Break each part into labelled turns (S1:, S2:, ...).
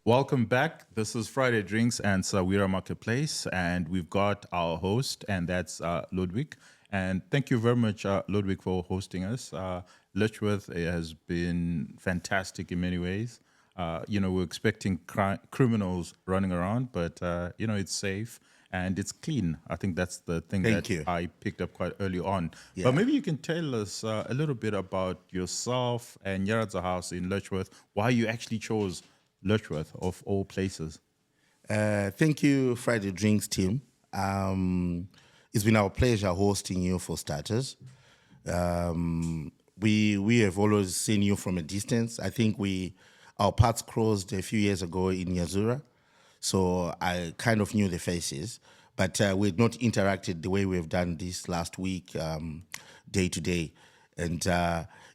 S1: Welcome back. This is Friday Drinks and Sawira Marketplace, and we've got our host, and that's Lordwick. And thank you very much, Lordwick, for hosting us. Letchworth has been fantastic in many ways. We're expecting criminals running around, but it's safe and it's clean. I think that's the thing
S2: Thank
S1: that
S2: you.
S1: I picked up quite early on.
S2: Yeah.
S1: But maybe you can tell us a little bit about yourself and Nyaradzo House in Letchworth, why you actually chose Letchworth of all places.
S2: Thank you, Friday Drinks team. It's been our pleasure hosting you for starters. We have always seen you from a distance. I think our paths crossed a few years ago in Yazura, so I kind of knew the faces, but we had not interacted the way we've done this last week, day to day. And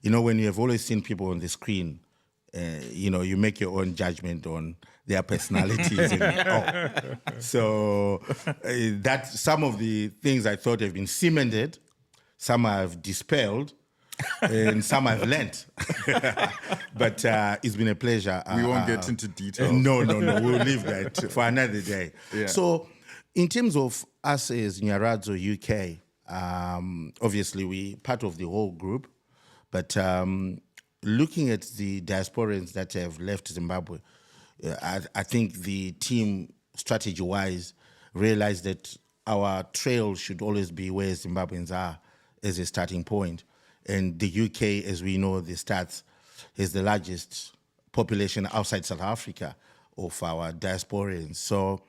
S2: when you have always seen people on the screen, you make your own judgment on their personalities. So that some of the things I thought have been cemented, some I've dispelled, and some I've learnt. But it's been a pleasure.
S1: We won't get into details.
S2: No. We'll leave that for another day.
S1: Yeah.
S2: So in terms of us as Nyaradzo UK, obviously we part of the whole group, but looking at the diasporans that have left Zimbabwe, I think the team, strategy-wise, realized that our trail should always be where Zimbabweans are as a starting point. And the UK, as we know, the stats, is the largest population outside South Africa of our diasporans. So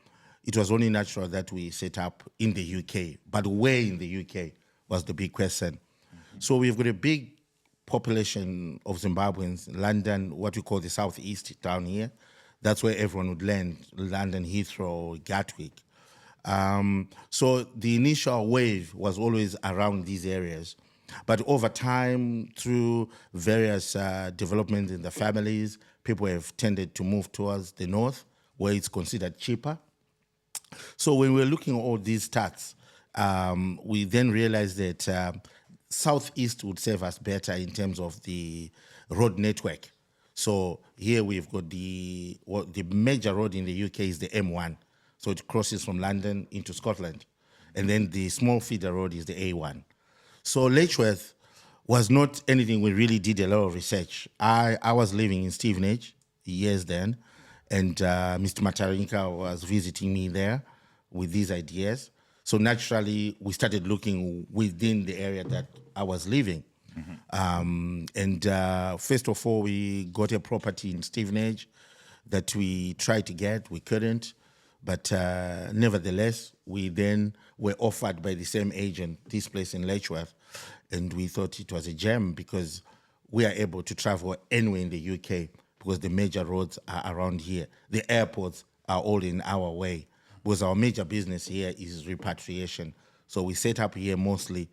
S2: it was only natural that we set up in the UK. But where in the UK was the big question. Mm-hmm. So we've got a big population of Zimbabweans, London, what we call the southeast down here. That's where everyone would land, London, Heathrow, Gatwick. So the initial wave was always around these areas. But over time, through various developments in the families, people have tended to move towards the north, where it's considered cheaper. So when we're looking at all these stats, we then realized that Southeast would serve us better in terms of the road network. So here we've got the major road in the UK is the M1. So it crosses from London into Scotland. And then the small feeder road is the A1. So Letchworth was not anything we really did a lot of research. I was living in Stevenage years then, and Mr. Matarinka was visiting me there with these ideas. So naturally, we started looking within the area that I was living. Mm-hmm. First of all, we got a property in Stevenage that we tried to get. We couldn't. But nevertheless, we then were offered by the same agent this place in Letchworth. And we thought it was a gem because we are able to travel anywhere in the UK because the major roads are around here. The airports are all in our way. Because our major business here is repatriation. So we set up here mostly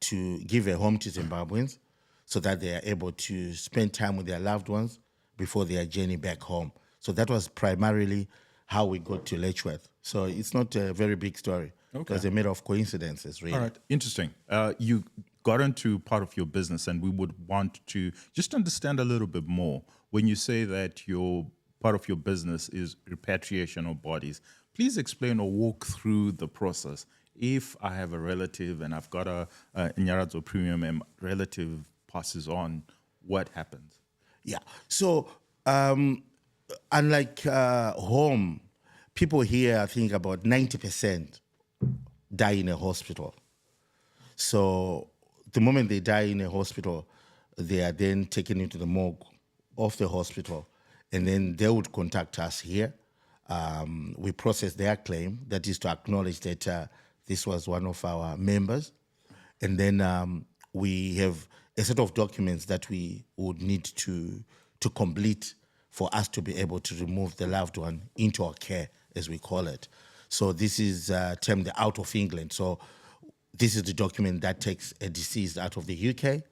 S2: to give a home to Zimbabweans so that they are able to spend time with their loved ones before their journey back home. So that was primarily how we got to Letchworth. So it's not a very big story. Okay. It was a matter of coincidences, really.
S1: All right, interesting. You got into part of your business, and we would want to just understand a little bit more. When you say that your part of your business is repatriation of bodies, please explain or walk through the process. If I have a relative and I've got a Nyaradzo premium and relative passes on, what happens?
S2: Yeah. So unlike home, people here, I think about 90% die in a hospital. So the moment they die in a hospital, they are then taken into the morgue of the hospital, and then they would contact us here. We process their claim, that is to acknowledge that this was one of our members. And then we have a set of documents that we would need to complete for us to be able to remove the loved one into our care, as we call it. So this is termed the out of England. So this is the document that takes a deceased out of the UK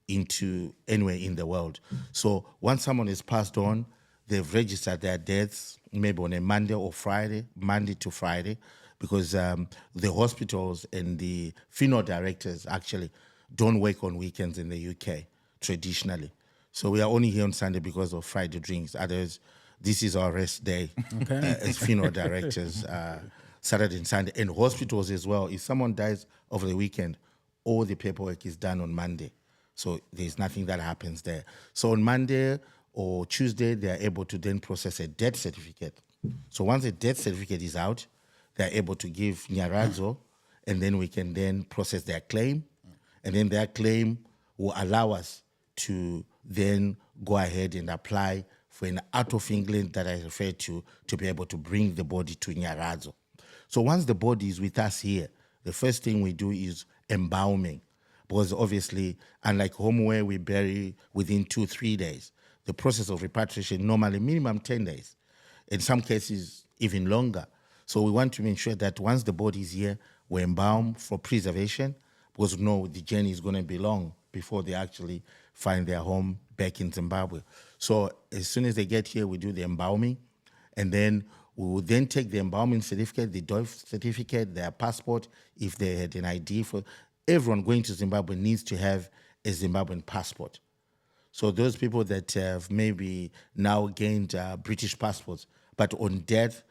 S2: into anywhere in the world. So once someone is passed on, they've registered their deaths maybe on a Monday to Friday, because the hospitals and the funeral directors actually don't work on weekends in the UK traditionally. So we are only here on Sunday because of Friday drinks. Others, this is our rest day as funeral directors, Saturday and Sunday. And hospitals as well. If someone dies over the weekend, all the paperwork is done on Monday. So there's nothing that happens there. So on Monday or Tuesday, they are able to then process a death certificate. So once a death certificate is out, they're able to give Nyaradzo, and then we can then process their claim. And then their claim will allow us to then go ahead and apply for an out of England that I referred to be able to bring the body to Nyaradzo. So once the body is with us here, the first thing we do is embalming. Because obviously, unlike home where we bury within 2-3 days, the process of repatriation normally minimum 10 days. In some cases, even longer. So we want to ensure that once the body is here, we embalm for preservation, because we know the journey is going to be long before they actually find their home back in Zimbabwe. So as soon as they get here, we do the embalming, and then we will then take the embalming certificate, the death certificate, their passport, if they had an ID. For everyone going to Zimbabwe needs to have a Zimbabwean passport. So those people that have maybe now gained British passports, but on death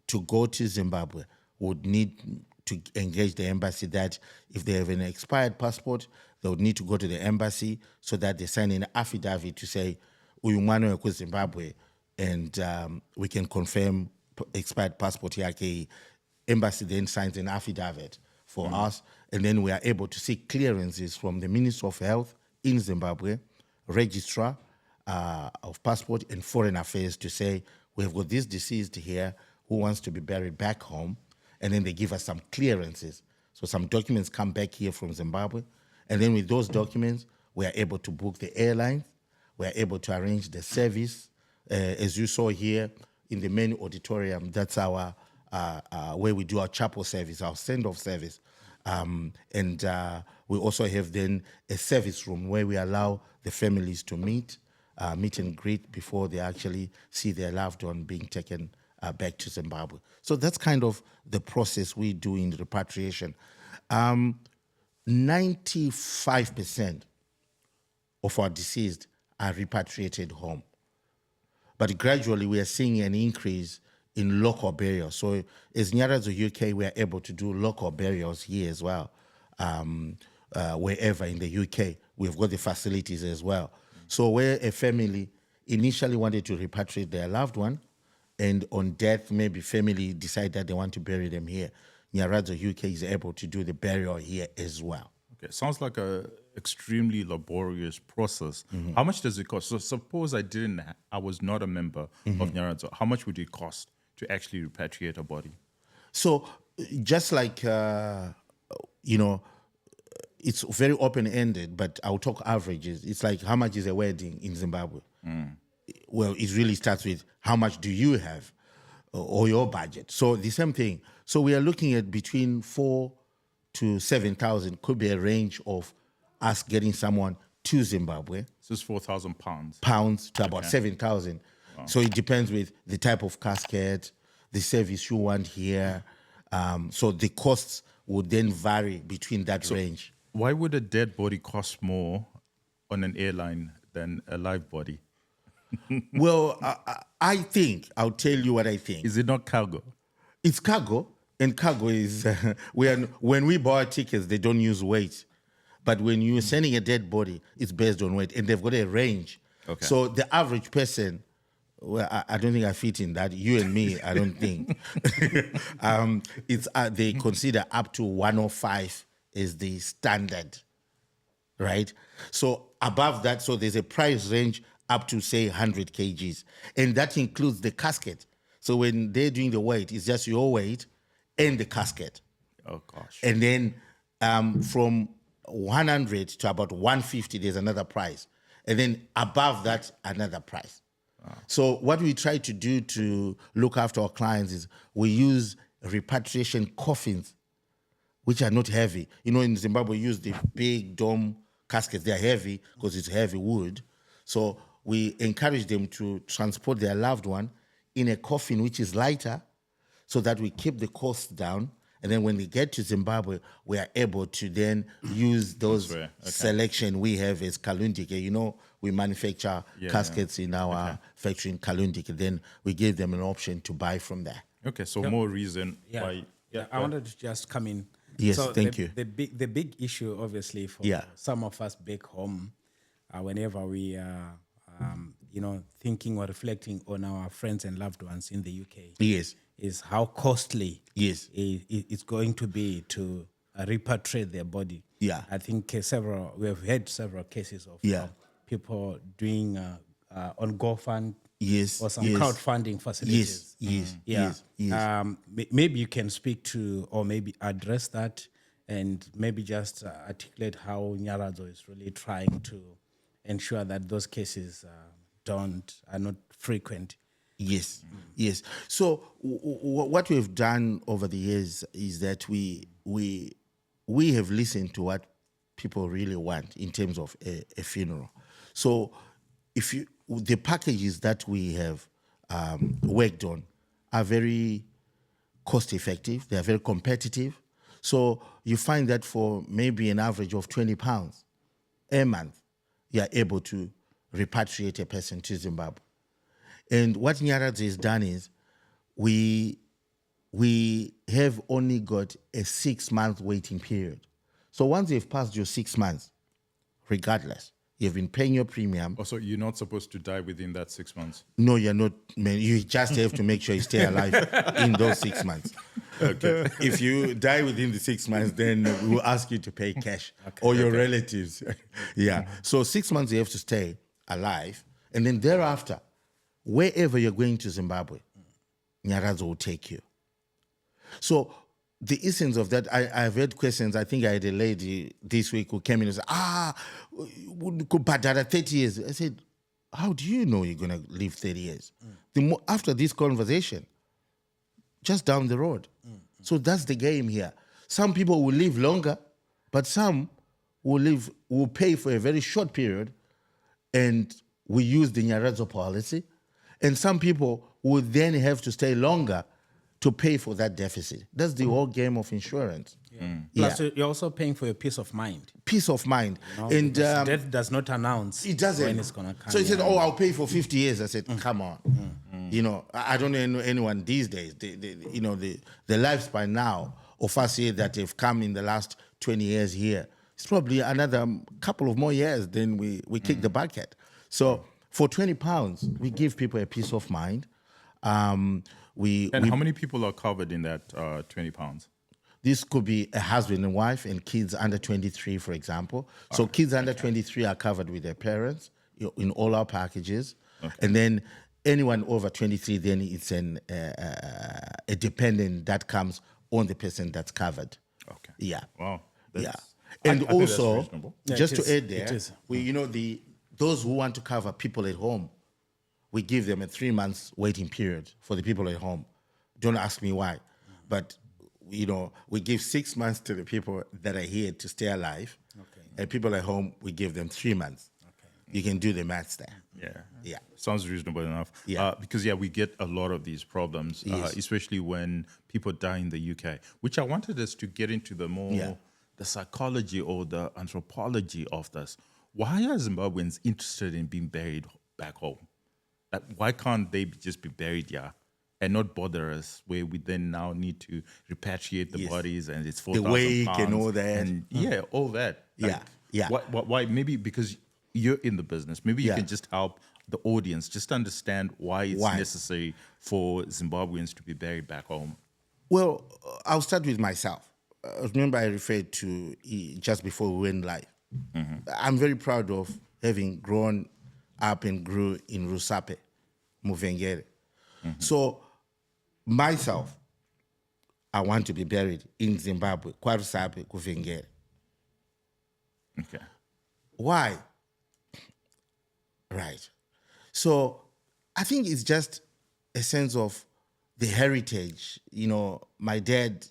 S2: to go to Zimbabwe would need to engage the embassy, that if they have an expired passport, they would need to go to the embassy so that they sign an affidavit to say, "Uyu mwana weku Zimbabwe," and we can confirm expired passport here. Embassy then signs an affidavit for us, and then we are able to seek clearances from the Minister of Health in Zimbabwe, Registrar of Passport and Foreign Affairs, to say, we have got this deceased here who wants to be buried back home, and then they give us some clearances. So some documents come back here from Zimbabwe, and then with those documents, we are able to book the airlines, we are able to arrange the service. As you saw here in the main auditorium, that's our where we do our chapel service, our send-off service. And we also have then a service room where we allow the families to meet and greet before they actually see their loved one being taken back to Zimbabwe. So that's kind of the process we do in repatriation. 95% of our deceased are repatriated home. But gradually we are seeing an increase in local burials. So as Nyaradzo UK, we are able to do local burials here as well. Wherever in the UK, we've got the facilities as well. So where a family initially wanted to repatriate their loved one, and on death, maybe family decide that they want to bury them here, Nyaradzo UK is able to do the burial here as well.
S1: Okay, sounds like a extremely laborious process. How much does it cost? So suppose I was not a member of Nyaradzo. How much would it cost to actually repatriate a body?
S2: So just like, it's very open-ended, but I'll talk averages. It's like, how much is a wedding in Zimbabwe? Well, it really starts with how much do you have or your budget. So the same thing. So we are looking at between 4,000 to 7,000, could be a range of us getting someone to Zimbabwe.
S1: So it's £4,000.
S2: Pounds to about 7,000. Wow. So it depends with the type of casket, the service you want here. So the costs would then vary between that range.
S1: Why would a dead body cost more on an airline than a live body?
S2: Well, I think, I'll tell you what I think.
S1: Is it not cargo?
S2: It's cargo, and cargo is, when we buy tickets, they don't use weight. But when you're sending a dead body, it's based on weight, and they've got a range. Okay. So the average person, well, I don't think I fit in that. You and me, I don't think. They consider up to 105 is the standard, right? So above that, so there's a price range up to, say, 100 kgs. And that includes the casket. So when they're doing the weight, it's just your weight and the casket.
S1: Oh, gosh.
S2: And then from 100 to about 150, there's another price. And then above that, another price. Wow. So what we try to do to look after our clients is we use repatriation coffins, which are not heavy. You know, in Zimbabwe, we use the big dome caskets. They're heavy because it's heavy wood. So we encourage them to transport their loved one in a coffin which is lighter so that we keep the costs down. And then when they get to Zimbabwe, we are able to then use those selection we have as Kalundike. You know, we manufacture caskets in our factory in Kalundik. Then we gave them an option to buy from there.
S1: Okay, so more reason why.
S3: Yeah, I wanted to just come in.
S2: Yes,
S3: so
S2: thank you.
S3: The big issue, obviously, for some of us back home, whenever we are, thinking or reflecting on our friends and loved ones in the UK, is how costly it's going to be to repatriate their body.
S2: Yeah,
S3: I think we have had several cases of people doing on GoFund. Or some crowdfunding facilities.
S2: Yes.
S3: Maybe you can speak to or maybe address that and maybe just articulate how Nyaradzo is really trying to ensure that those cases are not frequent.
S2: Yes. So what we've done over the years is that we have listened to what people really want in terms of a funeral. So the packages that we have worked on are very cost effective. They are very competitive. So you find that for maybe an average of £20 a month, you are able to repatriate a person to Zimbabwe. And what Nyaradzo has done is we have only got a 6-month waiting period. So once you've passed your 6 months, regardless, you've been paying your premium.
S1: Also, you're not supposed to die within that 6 months.
S2: No, you're not. Man, you just have to make sure you stay alive in those 6 months. Okay. If you die within the 6 months, then we'll ask you to pay cash or your relatives. So 6 months you have to stay alive, and then thereafter, wherever you're going to Zimbabwe, Nyaradzo will take you. So the essence of that, I've had questions. I think I had a lady this week who came in and said, but 30 years. I said, how do you know you're going to live 30 years? After this conversation, just down the road. So that's the game here. Some people will live longer, but some will pay for a very short period, and we use the Nyaradzo policy. And some people will then have to stay longer to pay for that deficit. That's the whole game of insurance.
S3: Plus, you're also paying for your peace of mind.
S2: Peace of mind.
S3: And death does not announce
S2: it doesn't.
S3: when it's going to come.
S2: So he said, I'll pay for 50 years. I said, come on. I don't know anyone these days. The lifespan now of us here that have come in the last 20 years here, it's probably another couple of more years, then we kick the bucket. So for £20, we give people a peace of mind.
S1: How many people are covered in that £20?
S2: This could be a husband and wife and kids under 23, for example. So kids under 23 are covered with their parents in all our packages. Okay. And then anyone over 23, then it's a dependent that comes on the person that's covered.
S1: Okay.
S2: Yeah.
S1: Wow.
S2: And also, just to add there, those who want to cover people at home, we give them a 3 months waiting period for the people at home. Don't ask me why. But, we give 6 months to the people that are here to stay alive. Okay. And people at home, we give them 3 months. Okay. You can do the maths there. Yeah.
S1: Sounds reasonable enough. Because, we get a lot of these problems, especially when people die in the UK, which I wanted us to get into the more the psychology or the anthropology of this. Why are Zimbabweans interested in being buried back home? Why can't they just be buried here and not bother us, where we then now need to repatriate the bodies and it's £4,000
S2: the wake and all that,
S1: and all that. Why? Maybe because you're in the business. Maybe you can just help the audience just understand why it's necessary for Zimbabweans to be buried back home.
S2: Well, I'll start with myself. Remember, I referred to just before we went live. Mm-hmm. I'm very proud of having grown up and grew in Rusape, Muvengere. Mm-hmm. So, myself, I want to be buried in Zimbabwe, kwa Rusape, Muvengere.
S1: Okay.
S2: Why? Right. So, I think it's just a sense of the heritage. My dad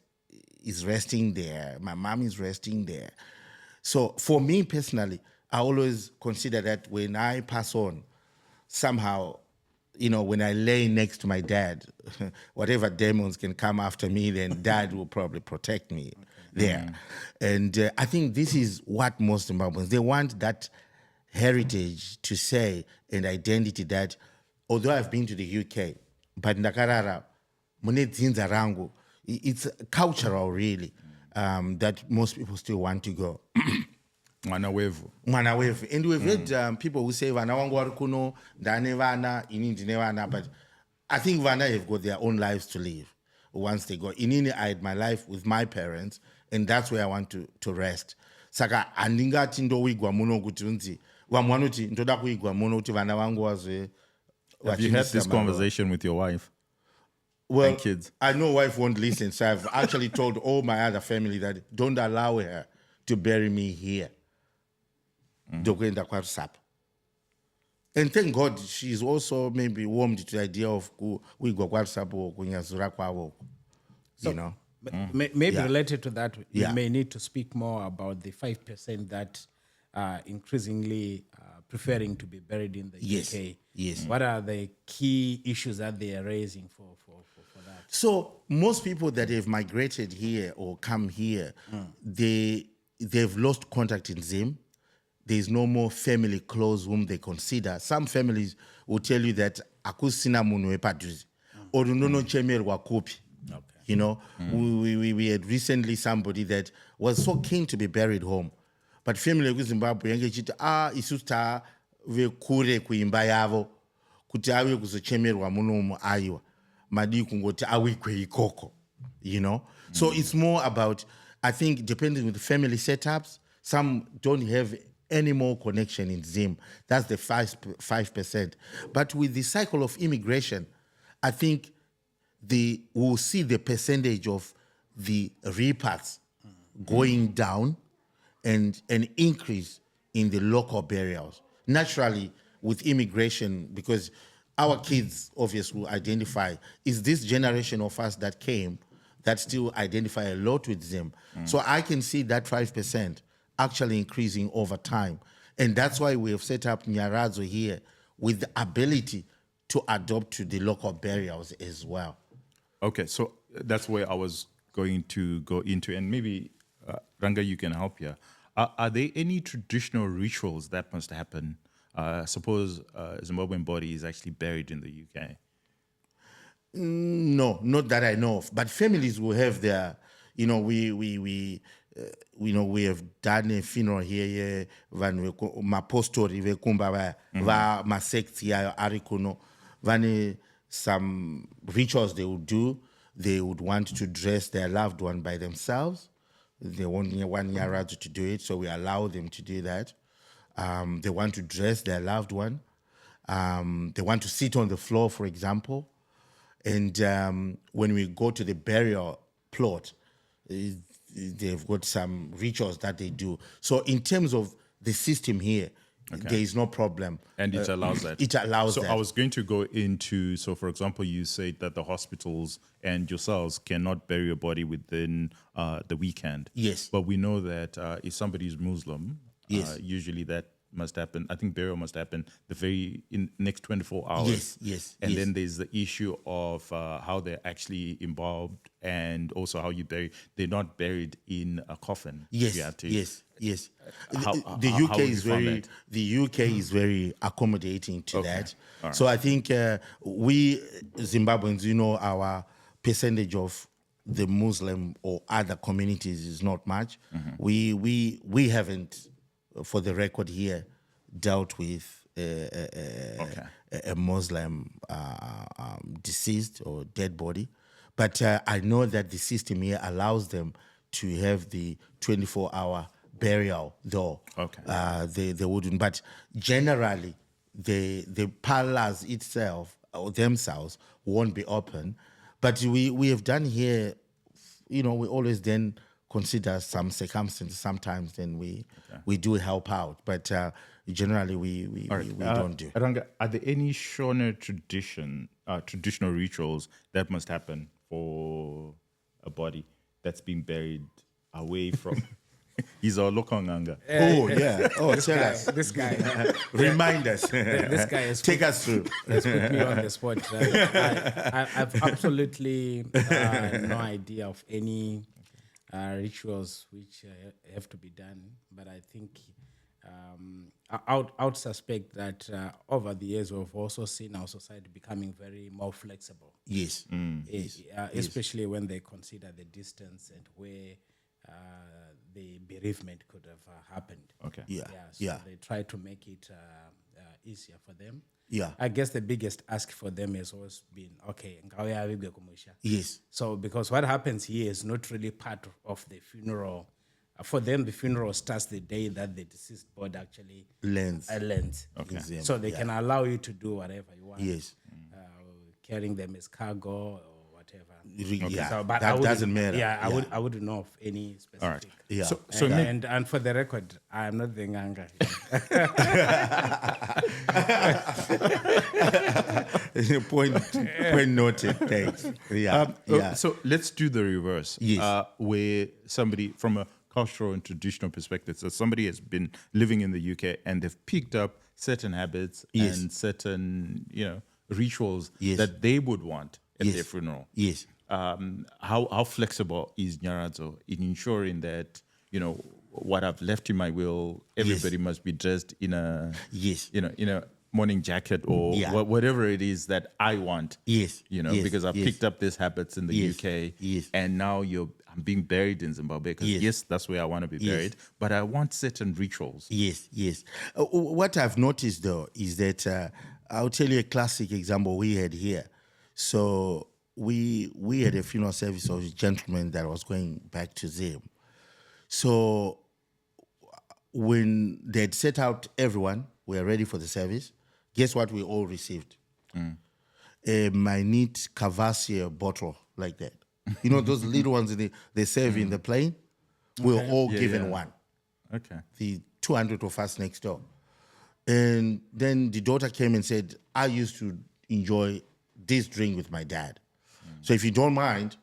S2: is resting there. My mom is resting there. So, for me personally, I always consider that when I pass on, somehow, when I lay next to my dad, whatever demons can come after me, then dad will probably protect me there. And I think this is what most Zimbabweans, they want that heritage to say and identity that although I've been to the UK, but ndakarara mune dzinza rangu, it's cultural really, that most people still want to go.
S1: Mwana wevu.
S2: And we've had people who say vana wangu vari kuno, ndane vana, ini ndine vana, but I think vana have got their own lives to live once they go. Inini, I had my life with my parents, and that's where I want to rest. Saka andingati ndoigwa muno kuti unzi vamwe vanoti ndoda kuigwa muno kuti vana vangu vazve.
S1: Have you had this conversation with your wife?
S2: Well,
S1: and kids?
S2: I know wife won't listen, so I've actually told all my other family that don't allow her to bury me here. Ndokwenda kwaRusapa. And thank God she's also maybe warmed to the idea of kuigwa kwaRusapa or kunyazura kwavo. You know?
S3: Maybe related to that, you may need to speak more about the 5% that are increasingly preferring to be buried in the UK.
S2: Yes.
S3: What are the key issues that they are raising for that?
S2: So most people that have migrated here or come here, they've lost contact in Zim. There's no more family close whom they consider. Some families will tell you that akusina munu epaduzi or nono chemerwa kopi. You know, we had recently somebody that was so keen to be buried home, but family ku Zimbabwe yange chiti isuta ve kure kuimba yavo kuti ave kuzochemerwa munomu aiwa madi kungoti awikwe ikoko, you know. So it's more about, I think, depending on the family setups, some don't have any more connection in Zim. That's the 5%. But with the cycle of immigration, I think we'll see the percentage of the repats going down and an increase in the local burials. Naturally, with immigration, because our kids obviously will identify, is this generation of us that came that still identify a lot with Zim. So I can see that 5% actually increasing over time. And that's why we have set up Nyaradzo here with the ability to adopt to the local burials as well.
S1: Okay, so that's where I was going to go into, and maybe Ranga, you can help here. Are there any traditional rituals that must happen? Suppose a Zimbabwean body is actually buried in the UK.
S2: No, not that I know of. But families will have their, you know, we have done a funeral here. Van mapostori ve kumba va masects ya arikuno. Van some rituals they would do. They would want to dress their loved one by themselves. They want 1 year to do it, so we allow them to do that. They want to dress their loved one. They want to sit on the floor, for example. And when we go to the burial plot, they've got some rituals that they do. So in terms of the system here, there is no problem.
S1: And it allows that.
S2: It allows that.
S1: So I was going to go into, so for example, you said that the hospitals and yourselves cannot bury a body within the weekend.
S2: Yes.
S1: But we know that if somebody is Muslim, usually that must happen. I think burial must happen in next 24 hours.
S2: Yes.
S1: And then there's the issue of how they're actually involved and also how you bury. They're not buried in a coffin.
S2: Yes. The UK is very accommodating to that. Right. So I think we Zimbabweans, you know, our percentage of the Muslim or other communities is not much. We haven't, for the record here, dealt with a Muslim deceased or dead body. But I know that the system here allows them to have the 24-hour burial, though. They wouldn't. But generally, the parlors itself or themselves won't be open. But we have done here, you know, we always then consider some circumstances. Sometimes then we do help out, but generally we don't do.
S1: Ranga, are there any Shona traditional rituals that must happen for a body that's been buried away from? He's our Lokonganga.
S2: Tell us.
S3: This guy.
S2: Remind us.
S3: This guy has
S2: take us through.
S3: Has put me on the spot. I've absolutely no idea of any rituals which have to be done, but I think I would suspect that over the years we've also seen our society becoming very more flexible.
S2: Yes.
S3: Especially when they consider the distance and where the bereavement could have happened.
S1: Okay.
S3: So they try to make it easier for them.
S2: Yeah.
S3: I guess the biggest ask for them has always been, okay,
S2: Yes.
S3: so because what happens here is not really part of the funeral. For them, the funeral starts the day that the deceased body actually lands.
S1: Okay.
S3: So they can allow you to do whatever you want.
S2: Yes.
S3: Carrying them as cargo or whatever.
S2: Yeah.
S3: So, but
S2: that doesn't matter.
S3: Yeah, I wouldn't know of any specific.
S1: All right.
S2: Yeah.
S1: So
S3: and for the record, I'm not the nganga.
S2: point noted. Thanks. Yeah.
S1: So let's do the reverse.
S2: Yes.
S1: Where somebody, from a cultural and traditional perspective, so somebody has been living in the UK and they've picked up certain habits and certain, rituals that they would want at their funeral.
S2: Yes.
S1: How flexible is Nyaradzo in ensuring that, what I've left in my will, everybody must be dressed in a in a morning jacket or whatever it is that I want. Because I've picked up these habits in the UK, and now I'm being buried in Zimbabwe because that's where I want to be buried, but I want certain rituals.
S2: Yes. What I've noticed though is that I'll tell you a classic example we had here. So we had a funeral service of a gentleman that was going back to Zim. So when they'd set out everyone, we are ready for the service. Guess what we all received? A minute Cavassier bottle like that. You know those little ones they serve in the plane? We were all given one.
S1: Okay.
S2: The 200 of us next door. And then the daughter came and said, I used to enjoy this drink with my dad. So if you don't mind,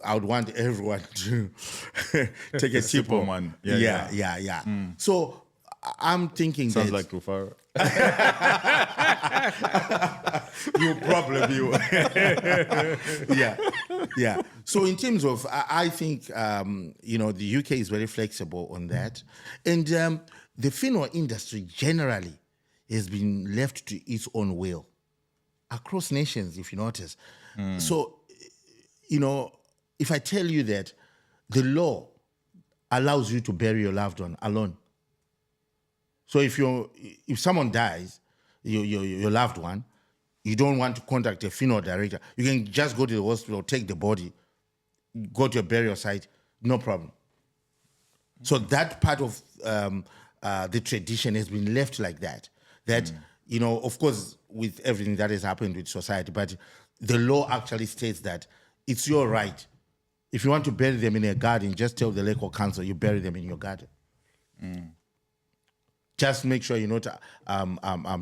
S2: I would want everyone to take a sip of
S1: one.
S2: Yeah. So I'm thinking
S1: sounds like Rufaro.
S2: You problem, you. Yeah. So in terms of, I think, the UK is very flexible on that. And the funeral industry generally has been left to its own will across nations, if you notice. So, if I tell you that the law allows you to bury your loved one alone. So if someone dies, your loved one, you don't want to contact a funeral director, you can just go to the hospital, take the body, go to a burial site, no problem. So that part of the tradition has been left like that. That, of course, with everything that has happened with society, but the law actually states that it's your right. If you want to bury them in a garden, just tell the local council you bury them in your garden. Just make sure you're not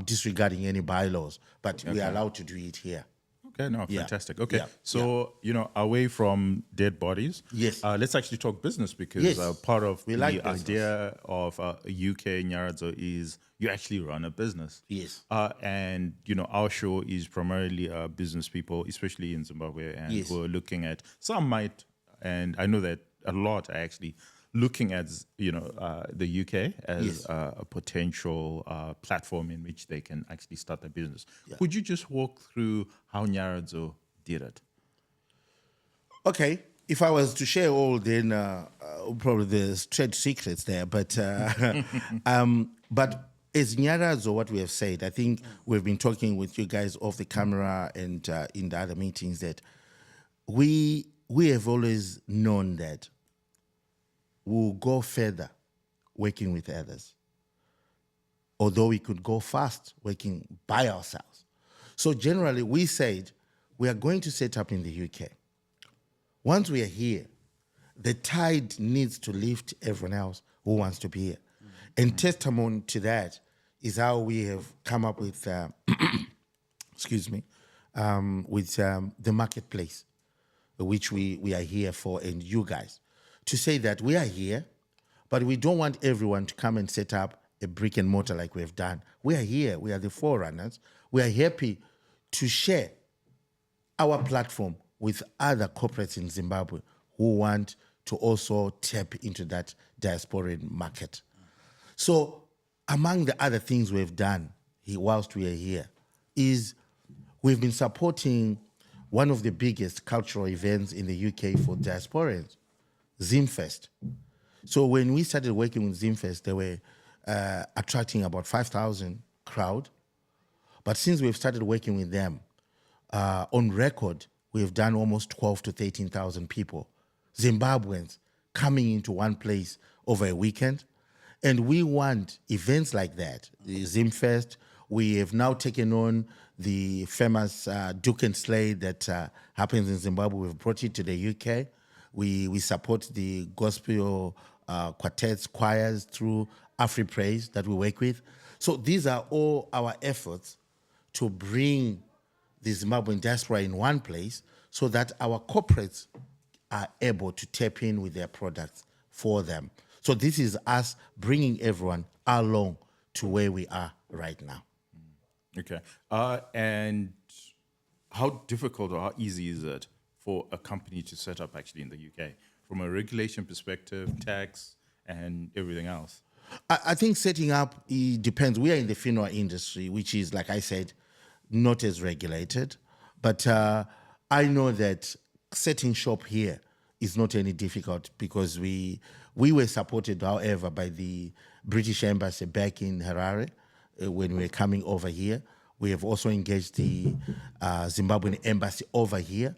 S2: disregarding any bylaws, but we are allowed to do it here.
S1: Okay, no, fantastic. Okay,
S2: Yeah.
S1: so, away from dead bodies, let's actually talk business because part of the idea of UK Nyaradzo is you actually run a business.
S2: Yes.
S1: And, our show is primarily business people, especially in Zimbabwe, and we're looking at, some might, and I know that a lot are actually looking at, the UK as a potential platform in which they can actually start a business. Yeah. Could you just walk through how Nyaradzo did it?
S2: Okay. If I was to share all, then probably there's trade secrets there. But but as Nyaradzo, what we have said, I think we've been talking with you guys off the camera and in the other meetings that we have always known that we'll go further working with others, although we could go fast working by ourselves. So generally, we said we are going to set up in the UK. Once we are here, the tide needs to lift everyone else who wants to be here. And testimony to that is how we have come up with, the marketplace, which we are here for, and you guys, to say that we are here, but we don't want everyone to come and set up a brick and mortar like we've done. We are here. We are the forerunners. We are happy to share our platform with other corporates in Zimbabwe who want to also tap into that diasporian market. So among the other things we've done whilst we are here is we've been supporting one of the biggest cultural events in the UK for diasporans, Zimfest. So when we started working with Zimfest, they were attracting about 5,000 crowd. But since we've started working with them, on record, we've done almost 12 to 13,000 people, Zimbabweans, coming into one place over a weekend. And we want events like that, the Zimfest. We have now taken on the famous Duke and Slay that happens in Zimbabwe. We've brought it to the UK. We support the gospel quartets, choirs through AfriPraise that we work with. So these are all our efforts to bring the Zimbabwean diaspora in one place so that our corporates are able to tap in with their products for them. So this is us bringing everyone along to where we are right now.
S1: Okay. And how difficult or how easy is it for a company to set up actually in the UK from a regulation perspective, tax, and everything else?
S2: I think setting up, it depends. We are in the funeral industry, which is, like I said, not as regulated. But I know that setting shop here is not any difficult because we were supported, however, by the British Embassy back in Harare when we were coming over here. We have also engaged the Zimbabwean Embassy over here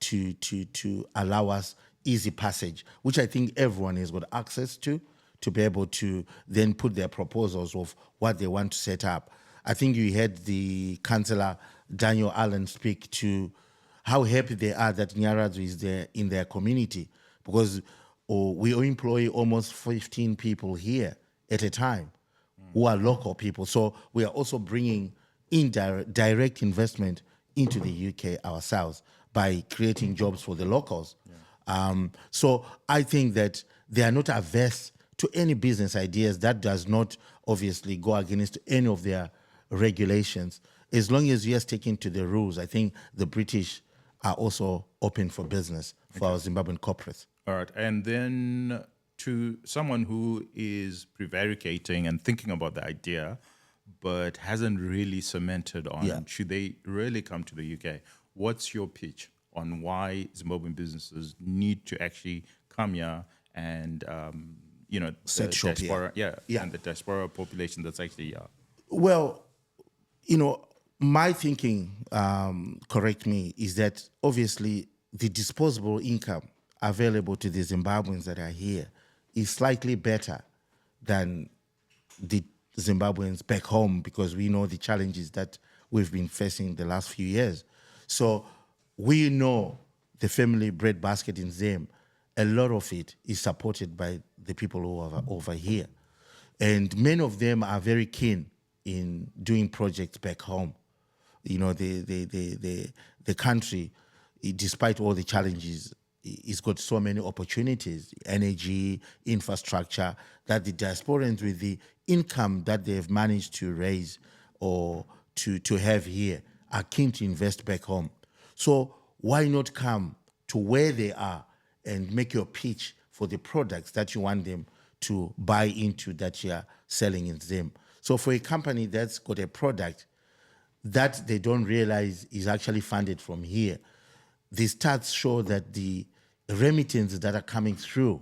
S2: to allow us easy passage, which I think everyone has got access to be able to then put their proposals of what they want to set up. I think you heard the Councillor Daniel Allen speak to how happy they are that Nyaradzo is there in their community because we employ almost 15 people here at a time who are local people. So we are also bringing direct investment into the UK ourselves by creating jobs for the locals. Yeah. So I think that they are not averse to any business ideas that does not obviously go against any of their regulations. As long as you are sticking to the rules, I think the British are also open for business for our Zimbabwean corporates.
S1: All right. And then to someone who is prevaricating and thinking about the idea, but hasn't really cemented on, should they really come to the UK? What's your pitch on why Zimbabwean businesses need to actually come here and,
S2: set shop
S1: diaspora, and the diaspora population that's actually here?
S2: Well, my thinking, correct me, is that obviously the disposable income available to the Zimbabweans that are here is slightly better than the Zimbabweans back home because we know the challenges that we've been facing the last few years. So we know the family bread basket in Zim, a lot of it is supported by the people who are over here. And many of them are very keen in doing projects back home. The country, despite all the challenges, it's got so many opportunities, energy, infrastructure, that the diasporans with the income that they've managed to raise or to have here are keen to invest back home. So why not come to where they are and make your pitch for the products that you want them to buy into that you're selling in Zim? So for a company that's got a product that they don't realize is actually funded from here, the stats show that the remittances that are coming through,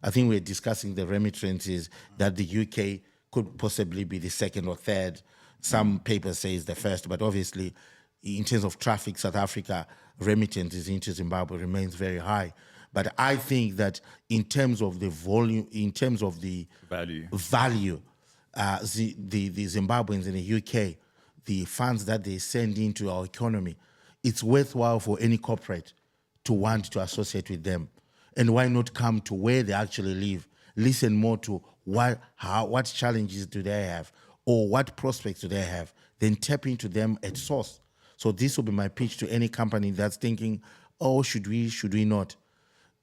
S2: I think we're discussing the remittances that the UK could possibly be the second or third. Some papers say it's the first, but obviously in terms of traffic, South Africa, remittances into Zimbabwe remains very high. But I think that in terms of the volume, in terms of the value, the Zimbabweans in the UK, the funds that they send into our economy, it's worthwhile for any corporate to want to associate with them. And why not come to where they actually live, listen more to what challenges do they have or what prospects do they have, then tap into them at source. So this will be my pitch to any company that's thinking, oh, should we not?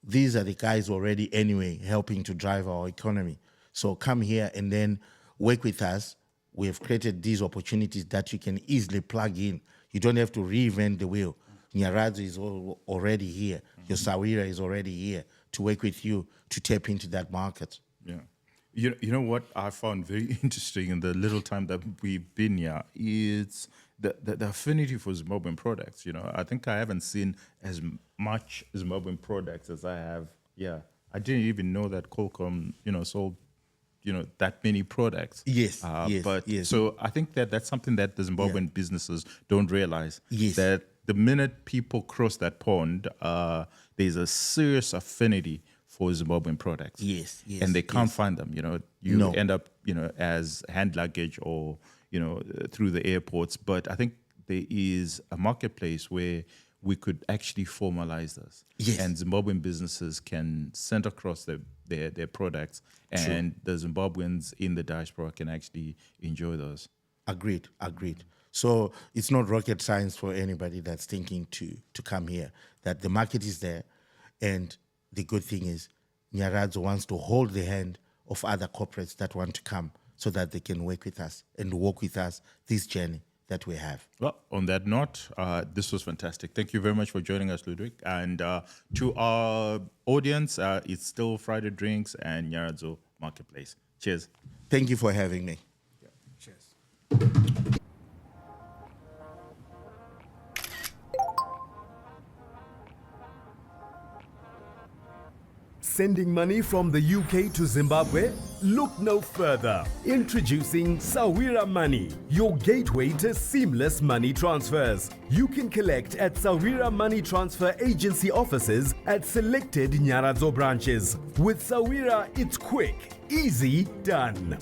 S2: These are the guys already anyway helping to drive our economy. So come here and then work with us. We have created these opportunities that you can easily plug in. You don't have to reinvent the wheel. Nyaradzo is already here. Your Sawira is already here to work with you to tap into that market.
S1: Yeah. You know what I found very interesting in the little time that we've been here is the affinity for Zimbabwean products. You know, I think I haven't seen as much Zimbabwean products as I have. Yeah, I didn't even know that Qualcomm, sold, that many products.
S2: Yes,
S1: but
S2: yes.
S1: So I think that's something that the Zimbabwean businesses don't realize.
S2: Yes.
S1: That the minute people cross that pond, there's a serious affinity for Zimbabwean products.
S2: Yes.
S1: And they can't find them. You
S2: No.
S1: end up, as hand luggage or, through the airports. But I think there is a marketplace where we could actually formalize this.
S2: Yes.
S1: And Zimbabwean businesses can send across their products, and the Zimbabweans in the diaspora can actually enjoy those.
S2: Agreed. So it's not rocket science for anybody that's thinking to come here, that the market is there. And the good thing is Nyaradzo wants to hold the hand of other corporates that want to come so that they can work with us and walk with us this journey that we have.
S1: Well, on that note, this was fantastic. Thank you very much for joining us, Lordwick. And to our audience, it's still Friday Drinks and Nyaradzo Marketplace. Cheers.
S2: Thank you for having me.
S3: Yeah. Cheers.
S4: Sending money from the UK to Zimbabwe? Look no further. Introducing Sawira Money, your gateway to seamless money transfers. You can collect at Sawira Money Transfer Agency offices at selected Nyaradzo branches. With Sawira, it's quick, easy, done.